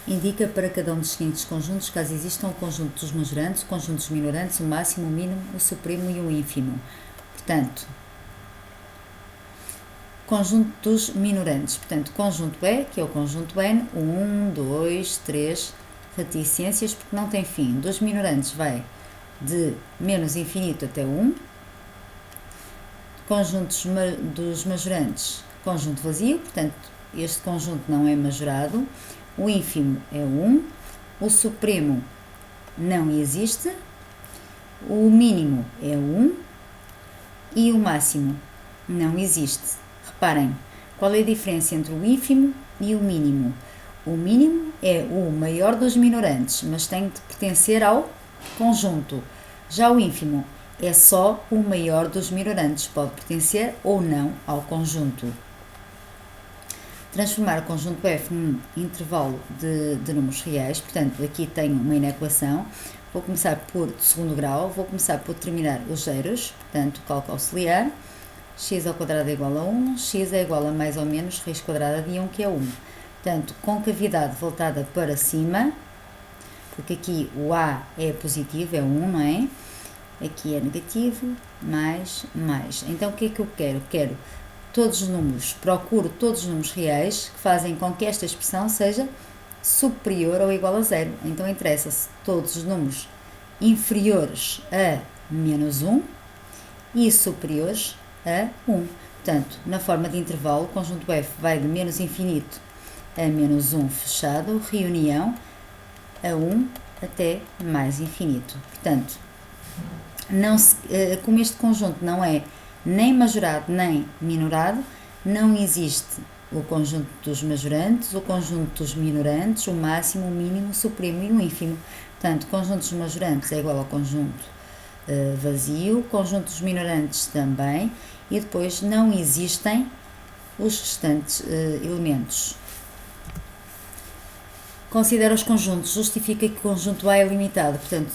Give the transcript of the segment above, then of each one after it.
Indica para cada um dos seguintes conjuntos, caso existam, o conjunto dos majorantes, o conjunto dos minorantes, o máximo, o mínimo, o supremo e o ínfimo. Portanto, conjunto dos minorantes. Portanto, conjunto E, que é o conjunto N, 1, 2, 3 reticências, porque não tem fim. Dos minorantes vai de menos infinito até 1. Conjunto dos majorantes, conjunto vazio, portanto, este conjunto não é majorado. O ínfimo é 1, o supremo não existe, o mínimo é 1 e o máximo não existe. Reparem, qual é a diferença entre o ínfimo e o mínimo? O mínimo é o maior dos minorantes, mas tem de pertencer ao conjunto. Já o ínfimo é só o maior dos minorantes, pode pertencer ou não ao conjunto. Transformar o conjunto F num intervalo de números reais, portanto, aqui tenho uma inequação. Vou começar por segundo grau, vou começar por determinar os zeros, portanto, cálculo auxiliar. X ao quadrado é igual a 1, x é igual a mais ou menos raiz quadrada de 1, que é 1. Portanto, concavidade voltada para cima, porque aqui o A é positivo, é 1, não é? Aqui é negativo, mais. Então, o que é que eu quero? Quero todos os números, procuro todos os números reais que fazem com que esta expressão seja superior ou igual a zero. Então, interessa-se todos os números inferiores a menos 1 e superiores a 1. Portanto, na forma de intervalo, o conjunto F vai de menos infinito a menos 1 fechado, reunião, a 1 até mais infinito. Portanto, como este conjunto não é nem majorado nem minorado, não existe o conjunto dos majorantes, o conjunto dos minorantes, o máximo, o mínimo, o supremo e o ínfimo. Portanto, o conjunto dos majorantes é igual ao conjunto vazio, o conjunto dos minorantes também, e depois não existem os restantes elementos. Considera os conjuntos, justifica que o conjunto A é limitado. Portanto,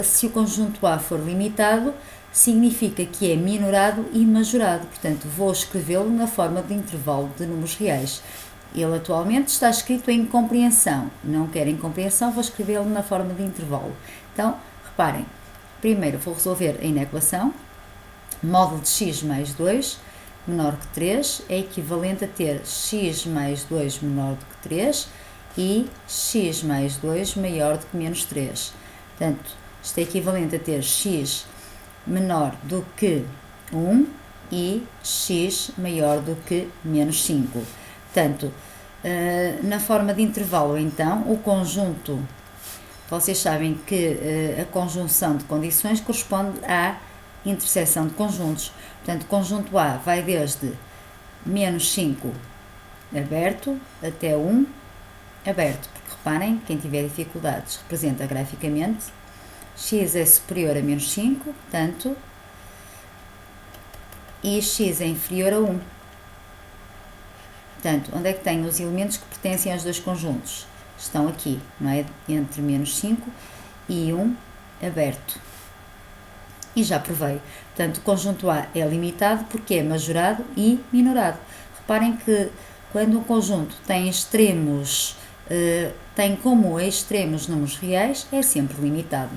se o conjunto A for limitado, significa que é minorado e majorado. Portanto, vou escrevê-lo na forma de intervalo de números reais. Ele atualmente está escrito em compreensão. Não quero em compreensão, vou escrevê-lo na forma de intervalo. Então, reparem, primeiro vou resolver a inequação. Módulo de x mais 2 menor que 3 é equivalente a ter x mais 2 menor do que 3 e x mais 2 maior do que menos 3. Portanto, isto é equivalente a ter x menor do que 1 e x maior do que menos 5. Portanto, na forma de intervalo, então, o conjunto, vocês sabem que a conjunção de condições corresponde à interseção de conjuntos. Portanto, o conjunto A vai desde menos 5 aberto até 1 aberto, porque reparem, quem tiver dificuldades representa graficamente. X é superior a menos 5, portanto, e x é inferior a 1. Portanto, onde é que tenho os elementos que pertencem aos dois conjuntos? Estão aqui, não é? Entre menos 5 e 1 aberto. E já provei. Portanto, o conjunto A é limitado porque é majorado e minorado. Reparem que quando um conjunto tem extremos, tem como extremos números reais, é sempre limitado.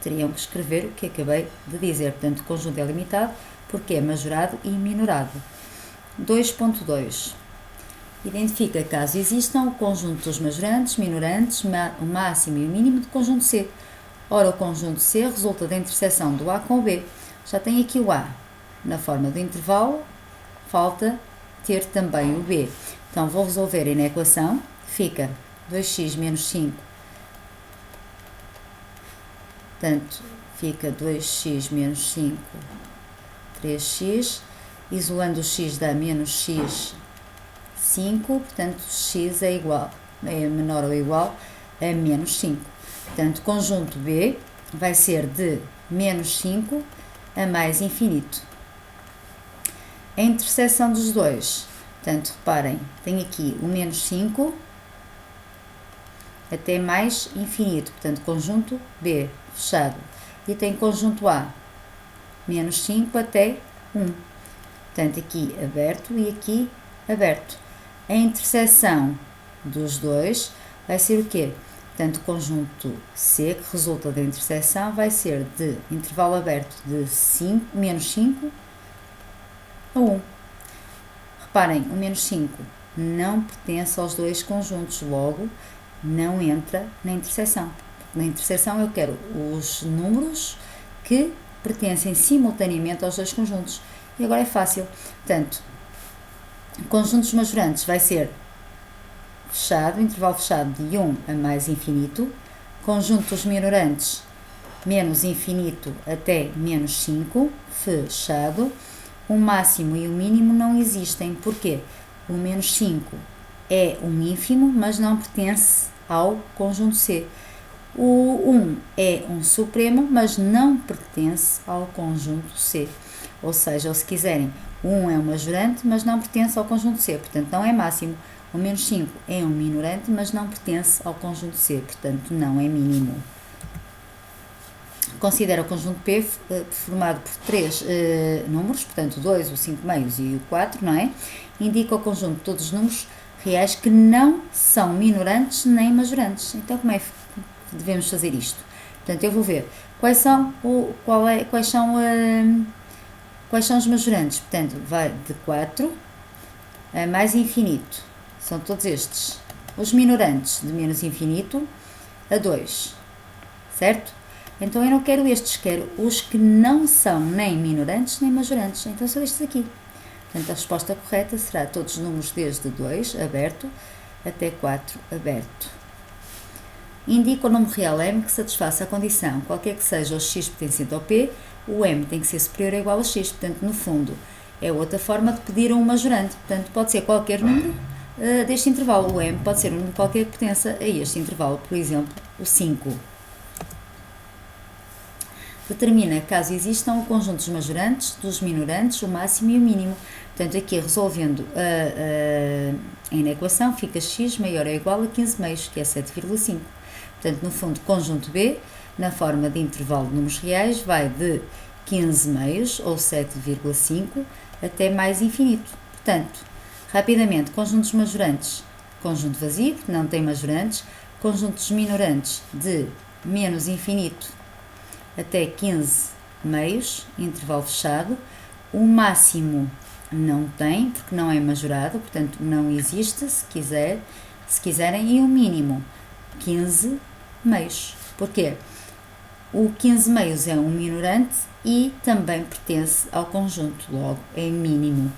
Teriam que escrever o que acabei de dizer. Portanto, o conjunto é limitado porque é majorado e minorado. 2.2. Identifica caso existam o conjunto dos majorantes, minorantes, o máximo e o mínimo do conjunto C. Ora, o conjunto C resulta da interseção do A com o B. Já tem aqui o A. Na forma do intervalo, falta ter também o B. Então, vou resolver a equação. Fica 2x menos 5. Portanto, fica 2x menos 5, 3x. Isolando o x dá menos x, 5. Portanto, x é menor ou igual a menos 5. Portanto, o conjunto B vai ser de menos 5 a mais infinito. A interseção dos dois. Portanto, reparem, tem aqui o menos 5 até mais infinito. Portanto, conjunto B, fechado. E tem conjunto A, menos 5 até 1. Portanto, aqui aberto e aqui aberto. A interseção dos dois vai ser o quê? Portanto, o conjunto C, que resulta da interseção, vai ser de intervalo aberto de menos 5 a 1. Reparem, o menos 5 não pertence aos dois conjuntos, logo não entra na interseção. Na interseção eu quero os números que pertencem simultaneamente aos dois conjuntos. E agora é fácil. Portanto, conjuntos majorantes vai ser fechado, intervalo fechado de 1 a mais infinito. Conjuntos minorantes, menos infinito até menos 5, fechado. O máximo e o mínimo não existem. Porquê? O menos 5 é um ínfimo, mas não pertence ao conjunto C. O 1 é um supremo, mas não pertence ao conjunto C. Ou seja, ou se quiserem, o 1 é um majorante, mas não pertence ao conjunto C, portanto não é máximo. O menos 5 é um minorante, mas não pertence ao conjunto C, portanto não é mínimo. Considera o conjunto P formado por 3 números, portanto o 2, o 5 meios e o 4, não é? Indica o conjunto de todos os números reais que não são minorantes nem majorantes. Então como é que devemos fazer isto? Portanto, eu vou ver quais são os majorantes. Portanto, vai de 4 a mais infinito. São todos estes. Os minorantes, de menos infinito a 2. Certo? Então, eu não quero estes, quero os que não são nem minorantes nem majorantes. Então, são estes aqui. Portanto, a resposta correta será todos os números desde 2, aberto, até 4, aberto. Indica o número real m que satisfaça a condição, qualquer que seja o x pertencente ao P, o m tem que ser superior ou igual a x. Portanto, no fundo, é outra forma de pedir um majorante. Portanto, pode ser qualquer número deste intervalo. O m pode ser um número qualquer que pertença a este intervalo. Por exemplo, o 5. Determina caso existam o conjunto dos majorantes, dos minorantes, o máximo e o mínimo. Portanto, aqui resolvendo na equação, fica x maior ou igual a 15 meios, que é 7,5. Portanto, no fundo, conjunto B, na forma de intervalo de números reais, vai de 15 meios, ou 7,5, até mais infinito. Portanto, rapidamente, conjuntos majorantes, conjunto vazio, que não tem majorantes, conjuntos minorantes de menos infinito até 15 meios, intervalo fechado. O máximo não tem, porque não é majorado, portanto não existe, se quiserem, e o mínimo 15 meios. Porquê? O 15 meios é um minorante e também pertence ao conjunto, logo é mínimo.